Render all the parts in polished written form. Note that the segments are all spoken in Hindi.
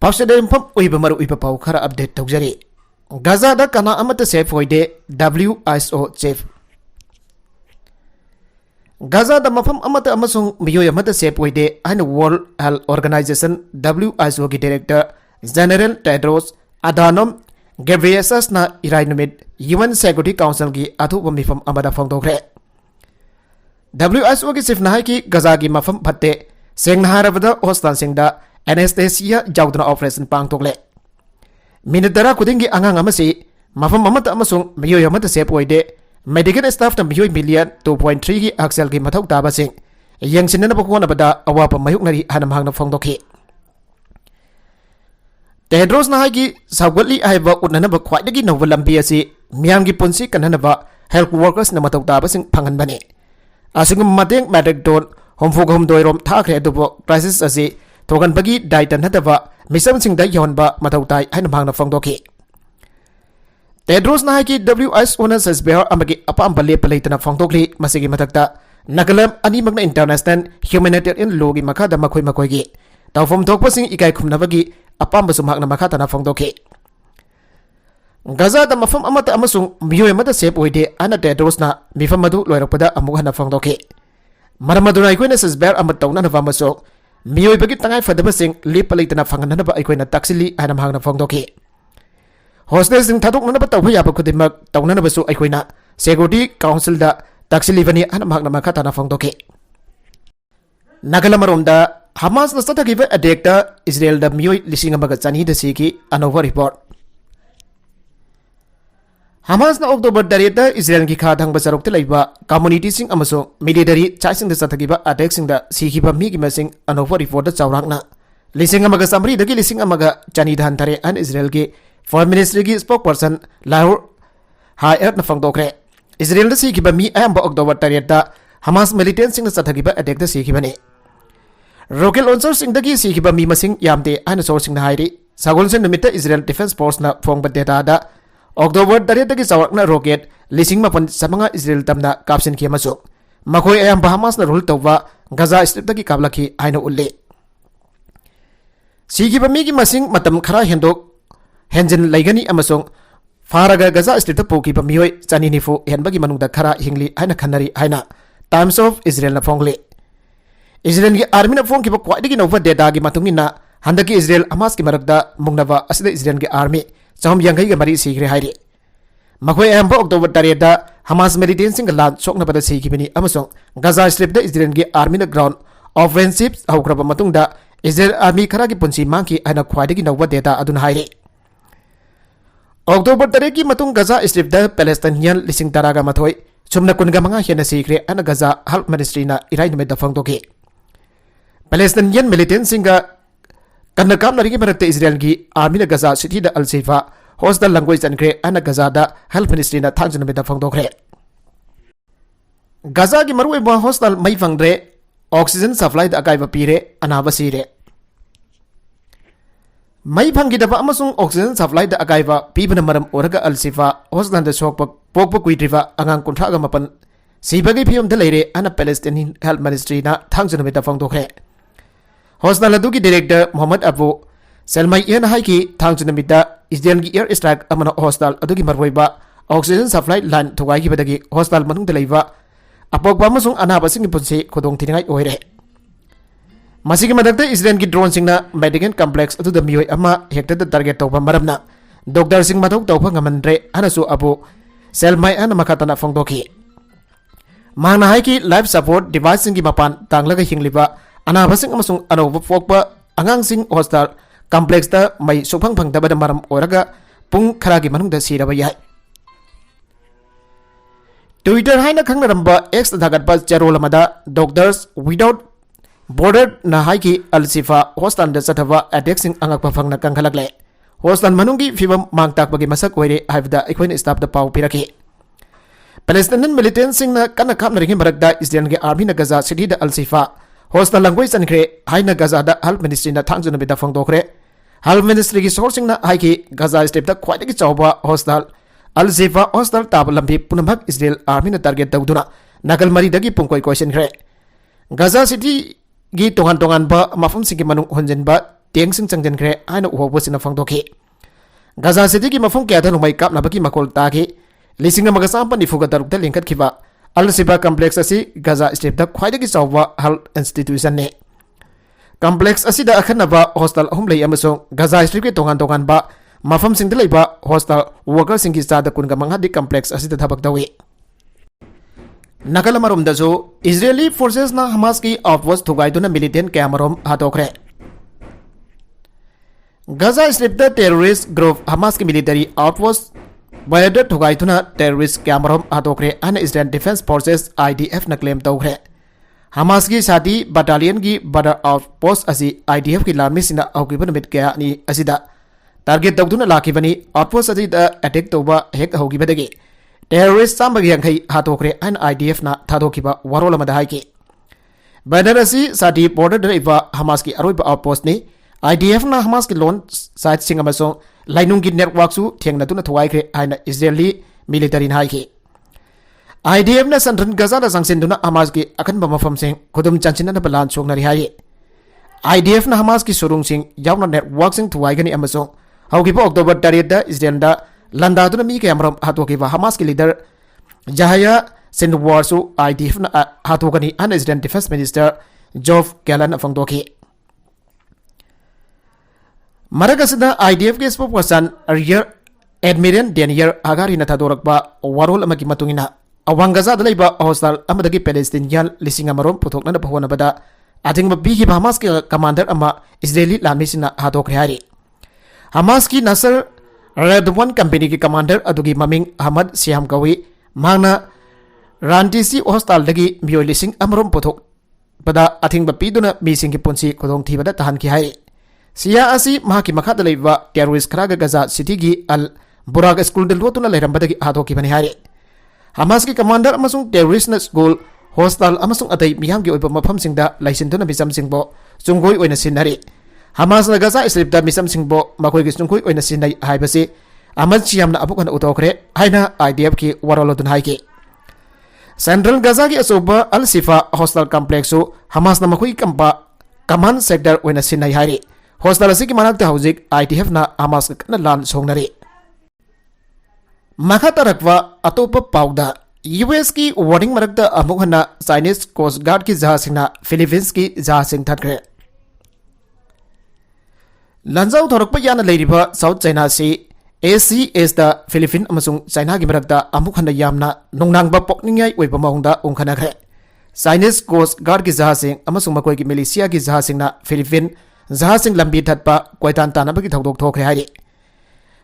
Mausa da impam uiba maru uiba pau khara update tawjari. Gaza da kana amata safe hoide WISO chief. Gaza da mafam amata amasung miyoy amata safe hoide aina World Health Organization WISO ki director General Tedros Adhanom Ghebreyesus na irai numit UN Security Council ki athupa mifam amada phongdokre. WISO ki chief na hai ki Gaza ki mafam phatte seng na harabada hostan singda anesthesia jaudna operation pangtokle. Minute dara kudingi angang amasi mafam amata amasung miyoy amata safe hoide medical staff na miyoy million 2.3 ki aksel ki mathau taba sing yang sinna bakona bada awapa mayuk nari hanam hangna phongdokhi. Tedros na hai ki sagwali aiba utnanaba khwaidagi nova lambi asi miyam ki punsi kanhanaba health workers na mathau taba sing phangan bani. Asungum mateng madak don homfog hom doirom thakre adubo crisis asi thogan bagi daitan hataba misam sing da yonba mathau tai haina bangna phongdokhi. Tedros na hai ki WISO na sasbear amagi apam bale palaitana phongdokli masigi mathakta nagalam ani magna international humanitarian law gi makada makhoi makhoi gi tawfom thokpa sing ikai khumnabagi apam basum hakna makata na phongdokhi. Gaza da mafam amata amasung miyoy amata safe hoide ana Tedros na mifam madu loirakpada amuk hana phongdokhi. Maramaduna ikoina sasbear amat tawna na vamaso miyoy bagi tangai fadaba sing lipalaitana phangananaba ikoina taksili hanam hangna phongdokhi. Hostel sing thadok nanaba tawha yaba kudimak tawnanaba su ikoina Security Council da taksili vani hanam hangna makata na phongdokhi. Nagalamarom da Hamas na satagiba adekta Israel da miyoy lising amaga chani da siki anova report. Hamas na October dareta Israel ki khadang basarok te laiba community sing amaso military chaising da satagiba adek sing da sikiba mi ki masing anova report da chawrakna lising amaga samri dagi lising amaga chani dhan thare an Israel ki foreign ministry ki spokesperson Lahore Hayat na phongdokre. Israel da sikiba mi ayamba October dareta Hamas militant sing da satagiba adek da sikiba ni rocket launcher sing dagi sikiba mi masing yamte ana source sing na hairi sagol sen numita Israel Defense Force na phongba data da October dareta ki sawakna rocket lising mapan samanga Israel tamna kapsin ki maso makoi ayam Hamas na rule tawwa Gaza strip dagi kablaki aina ulle sigi bami ki masing matam khara hendok henjin laigani amasong faraga Gaza strip ta poki bamioi chani nifu henbagi manungda khara hingli aina khanari aina Times of Israel na phongle Israel ki army na phong ki ba kwaidagi nova data ki matungina handaki Israel Hamas ki marakda mungnava asida Israel ki army Saham yang kai mari sikre hairi makoi ambo October dareta Hamas militant sing lan sokna pada sikibini amasong Gaza strip da Israel ki army na ground offensive haukraba matungda Israel army khara ki punsi mangki ana khwaidagi nawwa data adun hairi October dareki matung Gaza strip da Palestinian lising taraga mathoi chumna kunga manga hena sikre ana Gaza health ministry na irai nume da phangdoki Palestinian militant singa Karena kam lari ki marakta Israel ki army na Gaza city da Al-Shifa host da language ankre ana Gaza da health ministry na thangjan me da phangdokre. Gaza ki maru eba hostal mai phangre oxygen supply da akai ba pire anaba sire. Mai phangi da ba amasung oxygen supply da akai ba pibna maram oraga Al-Shifa host da sokpa pokpa kuidriva angang kuntra ga mapan sibagi phium da leire ana Palestinian health ministry na thangjan me da phangdokre. Hostal adu ki director Muhammad Abu Selmai yan hai ki thangchuna midda Israel ki air strike amana hostal adu ki marwaiba oxygen supply line thugai ki badagi hostal manung de leiba apok ba masung anaba sing punsi khodong thingai oire masigi madakta Israel ki drone singna medical complex adu da mioi ama hekta da target tawba maramna doctor sing mathok tawba ngamandre anasu Abu Selmai an makatana phongdoki mana hai ki life support device sing ki mapan tanglaga hingliba anabasing amasung anoba pokpa angang sing hostal complex da mai sophang phang da maram oraga pung kharagi manung da siraba yai Twitter haina khangnaramba X dagat ba jarol amada Doctors Without Border na haiki Al-Shifa hostal da sathawa adexing angak pa phangna kangkhalakle hostal manungi fibam mangtak bagi masak oire haibda ikoin staff da pau piraki Palestinian militant sing na kana khapna ringi marakda Israel ge army na Gaza city da Al-Shifa hostal language ankre haina Gaza da health ministry na thangjuna be da phangdokre health ministry ki sourcing na haiki Gaza strip da khwaidagi chawba hostal Al-Shifa hostal tab lambi punamak Israel army na target tawduna nakal mari dagi pungkoi question kre Gaza city gi tongan ba mafum sing manung honjen ba टेंगसिंग चंगजनख्रे हाइना उहौबसिना फंगदोखि गाजा सिटी की मफम क्या नोंमै कापनाबकी मकोल ताखि लिसिंग अमगा चामपन निफुगा तरुकता लिंखतखिबा अल सिफा कम्प्लेक्स असी गाजा स्ट्रिपता ख्वाइदगी चावबा हेल्थ इंस्टीट्यूशन ने कम्प्लेक्स असिदा अखनबा हॉस्टल अहुम लई अमसों गाजा स्ट्रिप के तोंगान तोंगानबा मफम सिंगदा लैबा हॉस्टल वर्कर सिंगी चादा कुनगा मंगादी कम्प्लेक्स असिदा थबक तौई नकल अमरोमदसु इजरायली फोर्सेस ना हमास की आउटपोस्ट थुगाइदुना मिलिटेंट कैमरोम हातोखरे Gaza strip terrorist group Hamas की मिलिटरी आउटपोस्ट बयादर थुगाइदुना टेररिस्ट कैमरोम हातोखरे अन इजरायल डिफेंस फोर्सेस IDF न क्लेम तौखरे हमास की साथी बटालियन की बॉर्डर आउटपोस्ट असी IDF की लामिसिना औकिब नमित कया नि असिदा टारगेट तौदुना लाखिबनी आउटपोस्ट असिदा अटैक तौबा हेक हौगिबदगी टेररिस्ट चामबगी यांखै हातोखरे अन IDF ना थादोखिबा वरोल अमदा हाइकी बॉर्डर असी साथी बॉर्डर दरेबा हमास की अरोइबा आउटपोस्ट नि IDF ना हमास की लोन साइट सिंग अमसों लाइनुंग की नेटवर्क सु थेंगनदुना थुवाइख्रे हाइना इजरायली मिलिटरी ना हाइकी IDF ना संत्रन गाजा दा संगसिनदुना हमास की अखनबा मफमसिंग खुदुम चांचिनना बलान सोंगनरि हाइ IDF ना हमास की सुरुंगसिंग यावना नेटवर्क सिंग थुवाइगनी अमसों हौगिबा अक्टोबर 3 दा इजरायल दा लंदादुना मी कैमरम हातोकिबा हमास की लीडर जहाया सिंदवारसु IDF ना हातोगनी अन इजरायल डिफेंस मिनिस्टर जोफ गैलन फंगदोखि मरगसदा IDF के spokesperson rear admiral Daniel Hagari न थादोरकबा वरोल अमकी मतुंगिना अवांगजा दलैबा हॉस्टल अमदगी पैलेस्टीनियन लिसिंग अमरोम पुथोकना बहोनबदा अथिंग बीगी हमास के कमांडर अमा इजरायली लामिसिना हातोखरे हारि हमास की नसर रेडवन कंपनी की कमांडर अदुगी ममिंग अहमद सियाम कवी मांगना रानटीसी हॉस्टल दगी मियोय लिसिंग अमरोम पुथोकबदा अथिंग पीदुना मीसिंग की पुंसी खुदोंग थीबदा तहनखि हारि सिया असी महाकी मखादा लैबा टेररिस्ट खरागा गाजा सिटी की अल बुराग स्कूल लोतुना लेरंबदगी हातोखिबनी हारि हमास की कमांडर अमसुंग टेररिस्ट स्कूल हॉस्टल अमसुंग अतै मियाम की ओइबा मफमसिंगदा लाइसिनदुना मिसमसिंगबो चुंगोय ओइना सिनहारि हमास ना गाजा स्ट्रिपदा मिसमसिंगबो मखोयगी चुंगोय ओइना सिननाय हाइबसि अमद सियामना अबुकना उतोखरे हाइना IDF की वरोलोदुन हाइकी सेंट्रल गाजा की अचौबा अल सिफा हॉस्टल कम्प्लेक्स हमास ना मखोय कंपा कमान सेक्टर ओइना सिननाय हारि हॉस्टल असी की मनाक्ता हौजिक IDF ना हमास कना लान सोंगनरि मखा तरकवा अतोप पाउदा US की वार्निंग मरकता अमुक हन्ना चाइनीज कोस्ट गार्ड की जहाजिंगना फिलीपींस की जहाजिंग थटख्रे लंजाउ थोरकपा याना लैरिबा साउथ चाइना सी ACS दा फिलीपीन अमसुंग चाइना की मरकता अमुक हन्ना यामना नोंगनांगबा पोकनिंगाई ओइबा मौंगदा उंखनाख्रे चाइनीज कोस्ट गार्ड की जहाजिंग अमसुंग मकोय की मिलिशिया की जहाजिंगना फिलीपीन जहाजिंग लंबी थटपा कोइतान तानाबगी थौदोक थोखरे हारि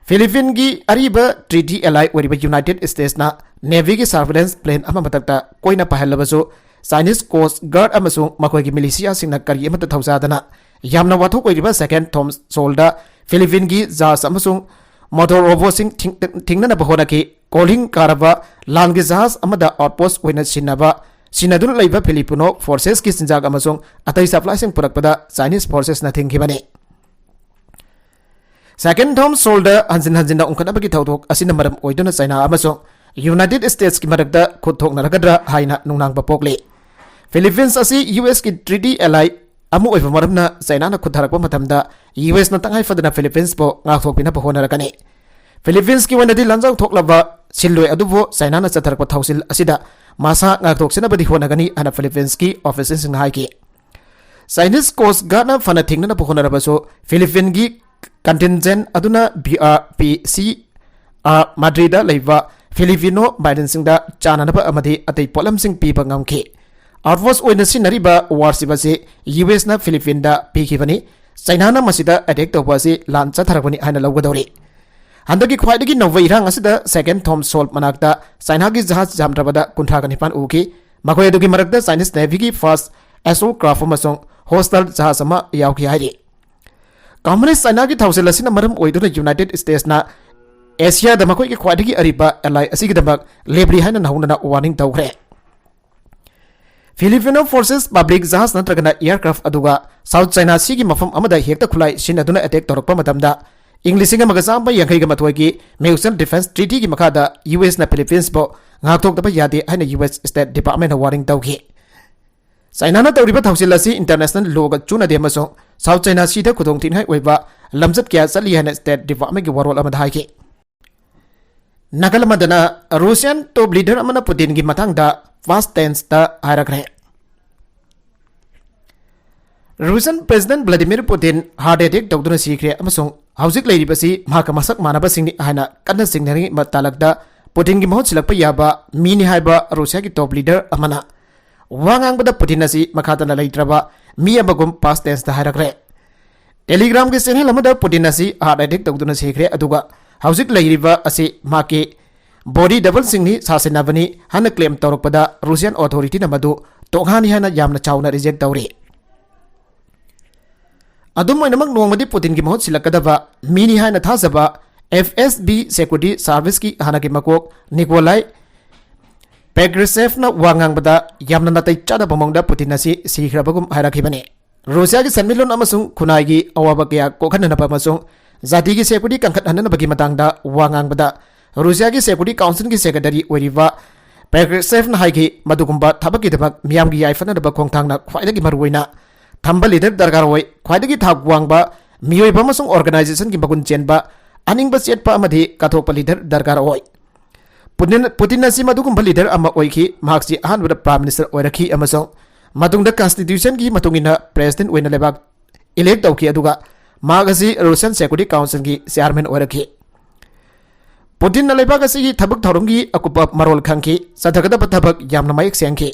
फिलीपीन की अरीब ट्रीटी एलाई ओरिबा यूनाइटेड स्टेट्स ना नेवी की सर्वेलेंस प्लेन अमा मतकता कोइना पहलबसु चाइनीज कोस्ट गार्ड अमसुंग मकोय की मिलिशिया सिंगना करी अमत थौजादना यामना वाथोक ओरिबा सेकेंड थॉम सोल्डा फिलीपीन की जहाज अमसुंग मोटर रोबोसिंग थिंगना बहोनकी कोलिंग कारबा लान की जहाज अमदा आउटपोस्ट ओइना सिनबा सिनदुन लैबा फिलिपिनो फोर्सेस की सिंजाग अमसुंग अतै सप्लाइसिंग पुरकपदा चाइनीज फोर्सेस ना थिंगिबने सेकेंड थॉम सोल्डर हंजिन हंजिन उंखनबगी थौदोक असिना मरम ओइदुना चाइना अमसुंग यूनाइटेड स्टेट्स की मरकदा खुदथोकनरगद्रा हाइना नुंगनांगबा पोकले फिलीपींस असी US की ट्रीटी एलाई अमु ओइबा मरमना चाइना ना खुदथारकबा मतमदा US ना तंगाई फदना फिलीपींस बो ngathokpina बहोनरकने फिलीपींस की वनदी लंजाउ थोकलबा सिल्लोय अदुबो चाइना ना चथरकबा थौसिल असिदा मासा ngathoksinabadi honagani ana फिलीपींस की ऑफिसर्स सिंग हाइकी चाइनीज कोस्ट गार्ड ना फना थिंगना बहोनरबसो फिलीपीन की कंटिजेंट अदुना BRPC माद्रिदा लैबा फिलिपिनो बाइडेन सिंगदा चाननबा अमदि अतै पोलम सिंग पीबा ngamki आउटपोस्ट ओइना सिनरिबा वारसिबसे US ना फिलिपिन दा पीखिबनी चाइना ना मसिदा अटैक तौबासी लान चथरबनी हाइना लौगदौरी हंदगी ख्वाइदगी नौवा इरांग असिदा सेकेंड थॉम सोल्ट मनाक्ता चाइना की जहाज जामद्रबदा कुंथागनिपान उकी मखोय अदुगी मरकदा चाइनीज नेवी की फर्स्ट एसो क्राफ्ट अमसोंग होस्टल जहाज अमा यावखि हाइरि कम्युनिस्ट चाइना की थौसिल असिना मरम ओइदुना यूनाइटेड स्टेट्स ना एशिया दा मखोय की ख्वाइदगी अरिबा एलाई असिगिदमक लेब्री हाइना नहुना वार्निंग तौखरे फिलिपिनो फोर्सेस पब्लिक जहाज नत्रगना एयरक्राफ्ट अदुगा साउथ चाइना सी की मफम अमदा हेक्ता खुलाई सिन अदुना अटैक तौरकपा मतमदा इंग्लिशिंग मगजाम यांखैगा मथोय की म्यूचुअल डिफेंस ट्रीटी की मखादा US ना फिलीपींस बो ngaktokdaba yade haina US state department warning तौखि चाइना तौरीब थौसिल असी इंटरनेशनल लॉ गा चुनदे अमसुंग साउथ चाइना सीदा खुदोंग थिनहाई ओइबा लमजत क्या चली है स्टेट डिपार्टमेंट की वरोल अमदा हाइके नकल मदना रूसियन टॉप लीडर अमना पुतिन की मतंगदा फास्ट टेंस ता हायरखरे Russian president Vladimir Putin heart attack तौदुना सीखरे अमसुंग हौजिक लेरिबसी महाका मसक मानबसिंग हाइना कन्ना सिंगनरी मतालकदा पुतिन की महत सिलकप याबा मीनि हाइबा रूसिया की टॉप लीडर अमना वांगांगबदा पुतिन असी मखातना लेत्रबा मी अबगुम पास्ट टेंस ता हायरखरे टेलीग्राम के चैनल अमदा पुतिन असी हार्ट अटैक तौदुना सीखरे अदुगा हौजिक लेरिबा असी माके बॉडी डबल सिंगनी सासिनाबनी हाना क्लेम तौरकपदा रूसियन अथॉरिटी न मदु तोहानी हाना यामना चावना रिजेक्ट तौरे अदुम ओइनमक नोंगमदी पुतिन की महत सिलकदबा मीनि हाना थाजबा एफएसबी सिक्योरिटी सर्विस की हाना की मकोक निकोलाई पेग्रेसेफ न वांगांगबदा यामना नतै चादा बमंगदा पुतिन असी सीखरबगुम हायराखिबने रूसिया की सेन्मिलोन अमसुंग खुनाई अवाबा कया कोखननबा अमसुंग जाति की सिक्योरिटी कंखटहनबगी मतंगदा वांगांगबदा रूसिया की सिक्योरिटी काउंसिल की सेक्रेटरी ओइरिबा पेग्रेसेफ न हाइगी मदुगुंबा थबकीदमक मियामगी याइफनदबा खोंगथांगना ख्वाइदगी मरुइना थंबा लीडर दरकार होय ख्वाइदगी थाक वांगबा मियोइबा अमसुंग ऑर्गेनाइजेशन की मगुन चेनबा अनिंगबा चेटपा अमदि कथोपा लीडर दरकार होय पुतिन असी मदुगुंबा लीडर अमा ओइखि महाक्सी अहानबदा प्राइम मिनिस्टर ओइरखि अमसुंग मतुंगदा कॉन्स्टिट्यूशन की मतुंगिना प्रेसिडेंट ओइना लेबाक इलेक्ट तौखि अदुगा मागसी रूसियन सिक्योरिटी काउंसिल की चेयरमैन ओइरखि पुतिन लेबाक असी थबक थौरंगी अकुपा मरोल खंखि सथगदबा थबक यामना मायक सेंखि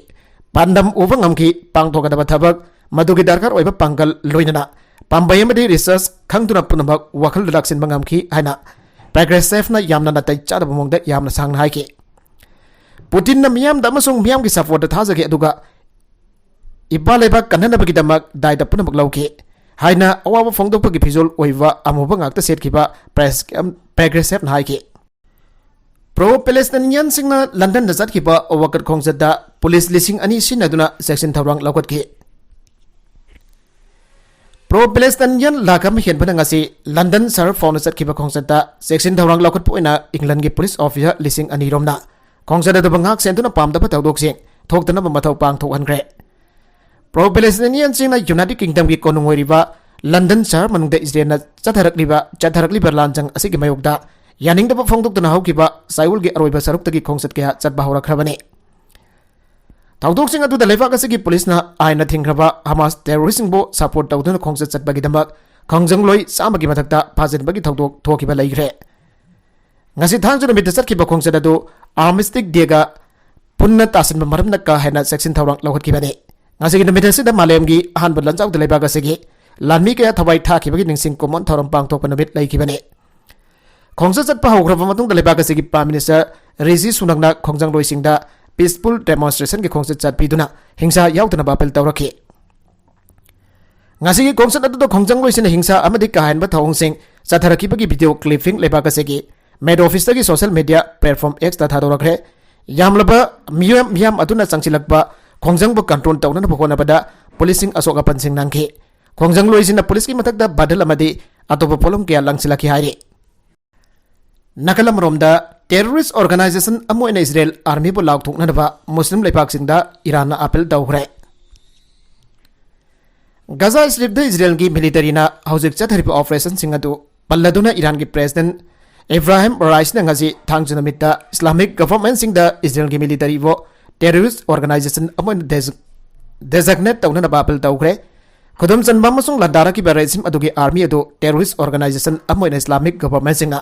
पांडम उबा ngamखि पांगथोगदबा थबक मदुगी दरकार ओइबा पांगल लोइनना पांबाय अमदि रिसर्च खंगदुना पुनमक वखल लक्सिन बंgamखि हाइना पेग्रेसेफ न यामना नतै चादबा मोंगदा यामना सांगना हाइके पुतिन न मियाम दमसुंग मियाम की सपोर्ट थाजगे अदुगा इबा लेबाक कन्ननबगी दमक दायदा पुनमक लौके हाइना अवाबा फोंदोकपगी फिजोल ओइबा अमुबा ngakta सेटखिबा प्रेस पेग्रेसेफ न हाइके प्रो पैलेस्टाइनियन सिंगना लंदन दा चटखिबा वकत खोंगजदा पुलिस लिसिंग अनि सिनदुना सेक्शन थौरंग लौकतखि प्रो पैलेस्टाइनियन लाकम हेनबना ngasi लंदन सर फाउंड चटखिबा खोंगजदा सेक्शन थौरंग लौकतपो ओइना इंग्लैंड की पुलिस ऑफिसर लिसिंग अनि रोमना खोंगजदा दबा ngak सेंतुना पामदबा तौदोकसिंग थोक्तनबा मथौ पांग थोकहनग्रे प्रो पैलेस्टाइनियन सिंगना यूनाइटेड किंगडम की कोनुंग ओइरिबा लंदन शहर मनुंगदा इजराइलना चथरकलिबा लांजंग असिगी मयोगदा यानिंगदबा फोंदोक्तना हौकिबा साइवुल की अरोइबा सरुक्तगी खोंगसत कया चटबा हौरखरबने थौदोकसिंग अदुदा लेफाक असिगी पुलिसना आइना थिंग्रबा हमास टेररिस्टबो सपोर्ट तौदुना खोंगसत चटबगीदमक खंगजंगलोई सामगी मथक्ता फाजिनबगी थौदोक थोकिबा लैग्रे ngasi thangjuna mit चटखिबा खोंगसत अदु आर्मिस्टिक डेगा पुन्ना तासिनबा मरमना का हैना सेक्शन थौरंग लौखतखिबने ngasi नुमितसिदा मालेमगी अहानबा लंजाउद लेबाक असिगी लानमी कया थवाई थाखिबगी निंगसिंग कोमन थौरम पांगथोकपा नुमित लैखिबने खोंगसत चटपा हौग्रबा मतुंगदा लेबाक असिगी prime minister Riji सुनकना खोंगजंग लोइसिंगदा peaceful demonstration की खोंगसत चटपीदुना हिंसा याउदना अपील तौरखि ngasi खोंगसत अदुदा खोंगजंग लोइसिना हिंसा अमदि काहनबा थौंगसिंग चथरखिबगी वीडियो क्लिपिंग लेबाक असिगी मेड ऑफिस की सोशल मीडिया प्लेटफॉर्म एक्स ता थादोरखरे यामलबा मियाम अदुना चंगसिलकबा खोंगजंगबु कंट्रोल तौनबा होनबदा पुलिसिंग असोक अपनसिंग नंखि खोंगजंग लोइसिना पुलिस की मथकदा बदल अमदि अतोप पोलम कया लंगसिलखि हाइरे नकलम रोमदा टेररिस्ट ऑर्गेनाइजेशन अमोइन इजराइल आर्मी बु लाउथोकनबा मुस्लिम लेपाकसिंगदा ईरान अपील तौखरे गजा स्ट्रिप द इजराइल की मिलिटरीना हौजिक चथरिबा ऑपरेशन सिंग अदु पल्लदुना ईरान की प्रेसिडेंट इब्राहिम राइसना ngasi थांगजुनमिता इस्लामिक गवर्नमेंट सिंग द इजराइल की मिलिटरी वो टेररिस्ट ऑर्गेनाइजेशन अमोइन डेजिग्नेट तौनबा अपील तौखरे खुदम चनबा मसुंग लंदारा की रेजिम अदुगी आर्मी अदु टेररिस्ट ऑर्गेनाइजेशन अमोइन इस्लामिक गवर्नमेंट सिंगना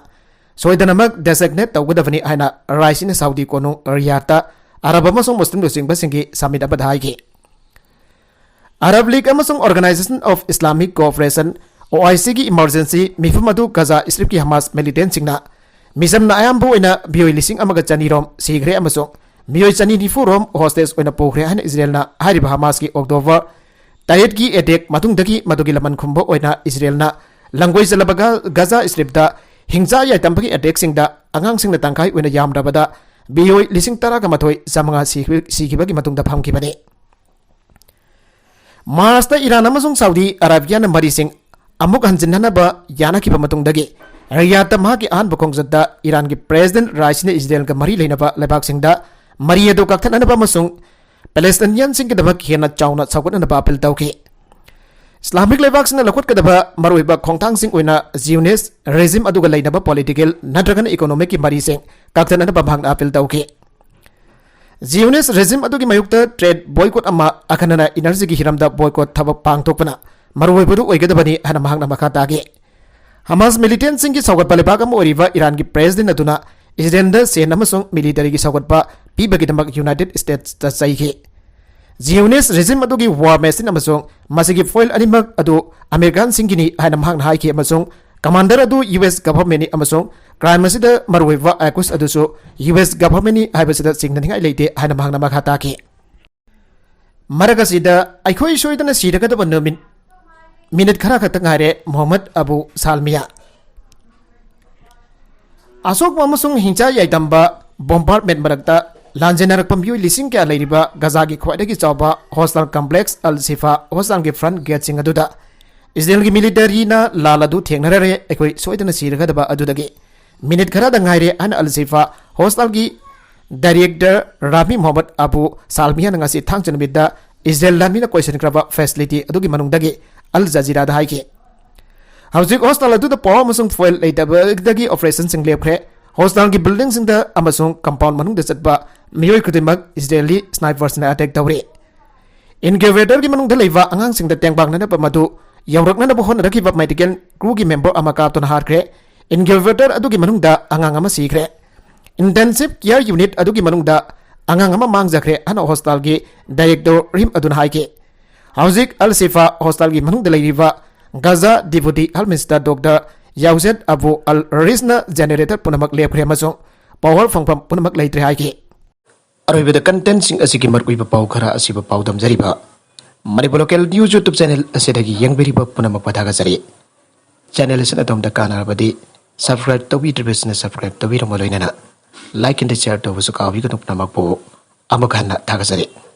सोइदनमक डेजिग्नेट तौगदबनी हाइना राइसिन साउदी कोनु रियाता अरब अमसुंग मुस्लिम लुसिंगबसिंगी समिट अबदा हाइगे अरब लीग अमसुंग Organisation of Islamic Cooperation OIC की इमरजेंसी मिफम अदु गजा स्ट्रिप की हमास मिलिटेंट सिंगना मिसमना अयाम्बु ओइना बियोय लिसिंग अमगा चनीरोम सीग्रे अमसुंग मियोय चनी निफुरोम होस्टेज ओइना पोखरे हाइन इजराइलना हारिबा हमास की अक्टोबर 8 की अटैक मतुंगदगी मदुगी लमन खुंबो ओइना इजराइलना लंगोय जलबगा गजा स्ट्रिपदा हिंसा याइतंबगी attack सिंगदा अंगांग सिंगना तंखाई ओइना यामदबदा बियोय लिसिंग तरागा मथोय Samanga सीखिबगी मतुंगदा फामखिबने मार्चता Iran अमसुंग Saudi Arabia न मरीसिंग अमुक हंजिननबा यानखिबा मतुंगदगी रियाद महाकी अहानबा खोंगजदा ईरान की प्रेसिडेंट राइसिने इजराइल का मरी लेनबा लेबाकसिंगदा मरी अदु कक्थननबा अमसुंग Palestinian singkidabak hena chauna saukatna apel tauki. Islamic lebaksina lakot kadaba maruiba khongthang sing oina Zionist regime aduga lainaba political nadragan economic ki mari sing kaktana na babhang apel tauki. Zionist regime adugi mayukta trade boycott ama akanana energy ki hiramda boycott thaba pangthokpana maruibudu oigadabani hana mahang na makata ge. Hamas militant sing ki saugat palebag am oriba Iran ki president aduna Israel da sen amasung military ki saugat pa pibagi damak United States ta saike. Zionist regime adugi war machine amasung masigi foil animak adu American singini hana mahang hai ki amasung commander adu US government ni amasung crime asida maruiba akus adu so US government ni haibasida singna ngai leite hana mahang na makata ki. Maragasida aikhoi soidana sidaga da banomin minute khara khatang hare Muhammad Abu Salmiya Asok amasung hingcha yaidamba bombardment marakta lanjenarak pamyu lising kya leiriba Gaza gi khwaidagi chawba hostel complex Al Sifa hostel gi front gate sing aduda Israel gi military na laladu thengnarare ekoi soidana siraga daba adudagi minute khara da ngaire an Al Sifa hostel gi director Rami Muhammad Abu Salmiya ngasi thangchanbida Israel lamina question kraba facility adugi manungdagi Al Jazeera da haike Hauzik hostel adu da power amasung foil leitabagi operation sing lepre hostel gi building sing da amasung compound manung da chatba miyoi kudimak Israeli snipers na attack tawre incubator gi manung da leiwa angang sing da tengbang na pamadu yawrak na bohon rakiba medical crew gi member amaka ton harkre incubator adu gi manung da angang ama sikre intensive care unit adu gi manung da angang ama mangjakre ana hostel gi director rim adun haike Hauzik Al Sifa hostel gi manung da leiriba Gaza deputy Al Minister Dr. Yauzet Abu Al Rizna generator punamak lepre amasung power phangpam punamak leitre haike Arabida content sing asigi markuiba pau khara asiba pau damjariba Manipur local news YouTube channel asidagi yangberiba punamak padaga sari channel asana tomda kanarabadi subscribe tobi business subscribe tobi romoloinana like and share to busuka wi kanuk namak po amakhanna thagasari